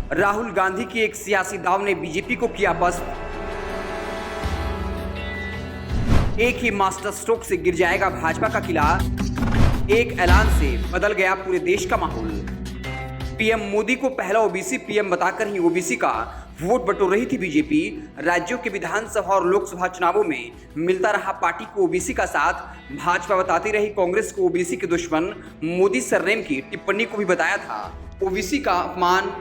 राहुल गांधी की एक सियासी दाव ने बीजेपी को किया पस्त। एक ही मास्टर स्ट्रोक से गिर जाएगा भाजपा का किला। एक ऐलान से बदल गया पूरे देश का माहौल। पीएम मोदी को पहला ओबीसी पीएम बताकर ही ओबीसी का वोट बटोर रही थी बीजेपी। राज्यों के विधानसभा और लोकसभा चुनावों में मिलता रहा पार्टी को ओबीसी का साथ। भाजपा बताती रही कांग्रेस को ओबीसी के दुश्मन। मोदी सरनेम की टिप्पणी को भी बताया था ओबीसी का अपमान।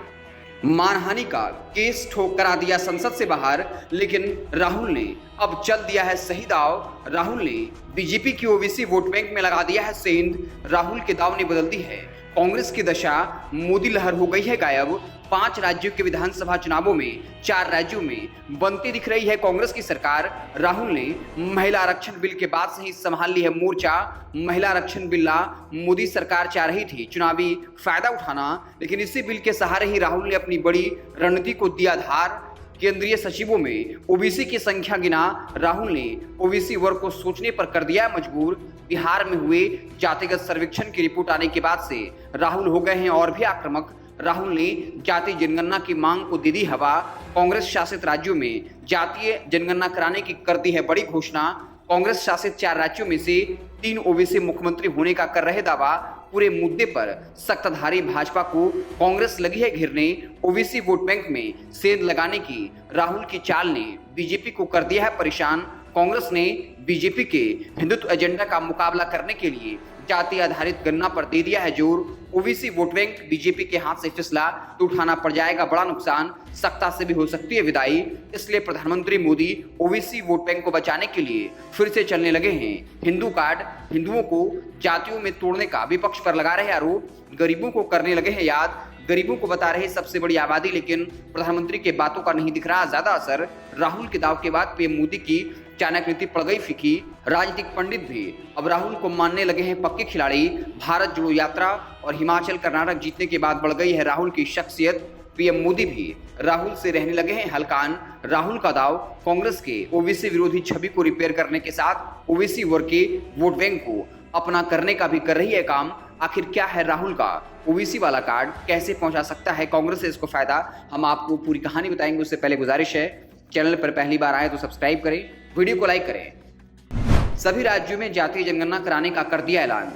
मानहानि का केस ठोक करा दिया संसद से बाहर। लेकिन राहुल ने अब चल दिया है सही दाव। राहुल ने बीजेपी की ओबीसी वोट बैंक में लगा दिया है सेंध। राहुल के दाव ने बदल दी है कांग्रेस की दशा। मोदी लहर हो गई है गायब। 5 राज्यों के विधानसभा चुनावों में 4 राज्यों में बनती दिख रही है कांग्रेस की सरकार। राहुल ने महिला आरक्षण बिल के बाद से ही संभाल ली है मोर्चा। महिला आरक्षण बिल ला मोदी सरकार चाह रही थी चुनावी फायदा उठाना, लेकिन इसी बिल के सहारे ही राहुल ने अपनी बड़ी रणनीति को दिया धार। केंद्रीय सचिवों में ओबीसी की संख्या गिना राहुल ने ओबीसी वर्ग को सोचने पर कर दिया मजबूर। बिहार में हुए जातिगत सर्वेक्षण की रिपोर्ट आने के बाद से राहुल हो गए हैं और भी आक्रामक। राहुल ने जातीय जनगणना की मांग को दे दी हवा। कांग्रेस शासित राज्यों में जातीय जनगणना कराने की कर दी है बड़ी घोषणा। कांग्रेस शासित 4 राज्यों में से 3 ओबीसी मुख्यमंत्री होने का कर रहे दावा। पूरे मुद्दे पर सत्ताधारी भाजपा को कांग्रेस लगी है घेरने। ओबीसी वोट बैंक में सेंध लगाने की राहुल की चाल ने बीजेपी को कर दिया है परेशान। कांग्रेस ने बीजेपी के हिंदुत्व एजेंडा का मुकाबला करने के लिए जाति आधारित गणना पर दे दिया है जोर। ओबीसी वोट बैंक बीजेपी के हाथ से फिसला तो उठाना पड़ जाएगा बड़ा नुकसान। सत्ता से भी हो सकती है विदाई। इसलिए प्रधानमंत्री मोदी ओबीसी वोट बैंक को बचाने के लिए फिर से चलने लगे हैं हिंदू कार्ड। हिंदुओं को जातियों में तोड़ने का विपक्ष पर लगा रहे आरोप। गरीबों को करने लगे हैं याद। गरीबों को बता रहे सबसे बड़ी आबादी, लेकिन प्रधानमंत्री के बातों का नहीं दिख रहा ज्यादा असर। राहुल के दाव के बाद पीएम मोदी की चाणक्य नीति पड़ गई फीकी। राजनीतिक पंडित भी अब राहुल को मानने लगे हैं पक्के खिलाड़ी। भारत जोड़ो यात्रा और हिमाचल कर्नाटक जीतने के बाद बढ़ गई है राहुल की शख्सियत। पीएम मोदी भी राहुल से रहने लगे हैं हलकान। राहुल का दाव कांग्रेस के ओबीसी विरोधी छवि को रिपेयर करने के साथ ओबीसी वर्ग के वोट बैंक को अपना करने का भी कर रही है काम। आखिर क्या है राहुल का ओबीसी वाला कार्ड, कैसे पहुंचा सकता है कांग्रेस से इसको फायदा, हम आपको पूरी कहानी बताएंगे। उससे पहले गुजारिश है, चैनल पर पहली बार आए तो सब्सक्राइब करें, वीडियो को लाइक करें। सभी राज्यों में जातीय जनगणना कराने का कर दिया ऐलान।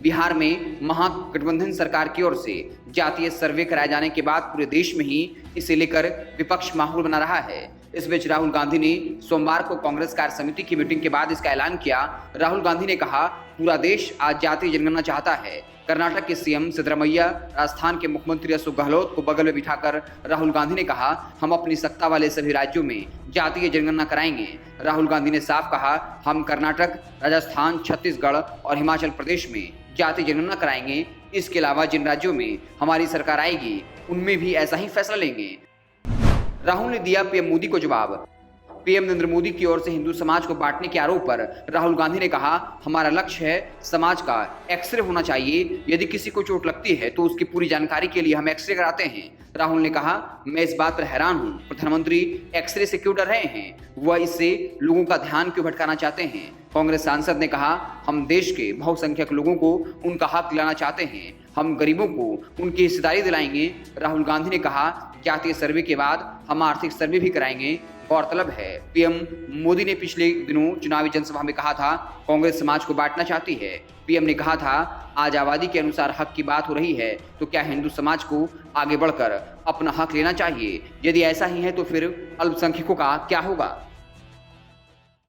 बिहार में महागठबंधन सरकार की ओर से जातीय सर्वे कराए जाने के बाद पूरे देश में ही इसे लेकर विपक्ष माहौल बना रहा है। इस बीच राहुल गांधी ने सोमवार को कांग्रेस कार्य समिति की मीटिंग के बाद इसका ऐलान किया। राहुल गांधी ने कहा, पूरा देश आज जातीय जनगणना चाहता है। कर्नाटक के सीएम सिद्धरमैया, राजस्थान के मुख्यमंत्री अशोक गहलोत को बगल में बिठाकर राहुल गांधी ने कहा, हम अपनी सत्ता वाले सभी राज्यों में जातीय जनगणना कराएंगे। राहुल गांधी ने साफ कहा, हम कर्नाटक, राजस्थान, छत्तीसगढ़ और हिमाचल प्रदेश में जातीय जनगणना कराएंगे। इसके अलावा जिन राज्यों में हमारी सरकार आएगी उनमें भी ऐसा ही फैसला लेंगे। राहुल ने दिया पीएम मोदी को जवाब। पीएम नरेंद्र मोदी की ओर से हिंदू समाज को बांटने के आरोप पर राहुल गांधी ने कहा, हमारा लक्ष्य है समाज का एक्सरे होना चाहिए। यदि किसी को चोट लगती है तो उसकी पूरी जानकारी के लिए हम एक्सरे कराते हैं। राहुल ने कहा, मैं इस बात पर हैरान हूं, प्रधानमंत्री एक्सरे से क्यों डर रहे हैं? वह इससे लोगों का ध्यान क्यों भटकाना चाहते हैं? कांग्रेस सांसद ने कहा, हम देश के बहुसंख्यक लोगों को उनका हक दिलाना चाहते हैं। हम गरीबों को उनकी हिस्सेदारी दिलाएंगे। राहुल गांधी ने कहा, जातीय सर्वे के बाद हम आर्थिक सर्वे भी कराएंगे। गौरतलब है, पीएम मोदी ने पिछले दिनों चुनावी जनसभा में कहा था, कांग्रेस समाज को बांटना चाहती है। पीएम ने कहा था, आज आबादी के अनुसार हक की बात हो रही है तो क्या हिंदू समाज को आगे बढ़कर अपना हक लेना चाहिए? यदि ऐसा ही है तो फिर अल्पसंख्यकों का क्या होगा?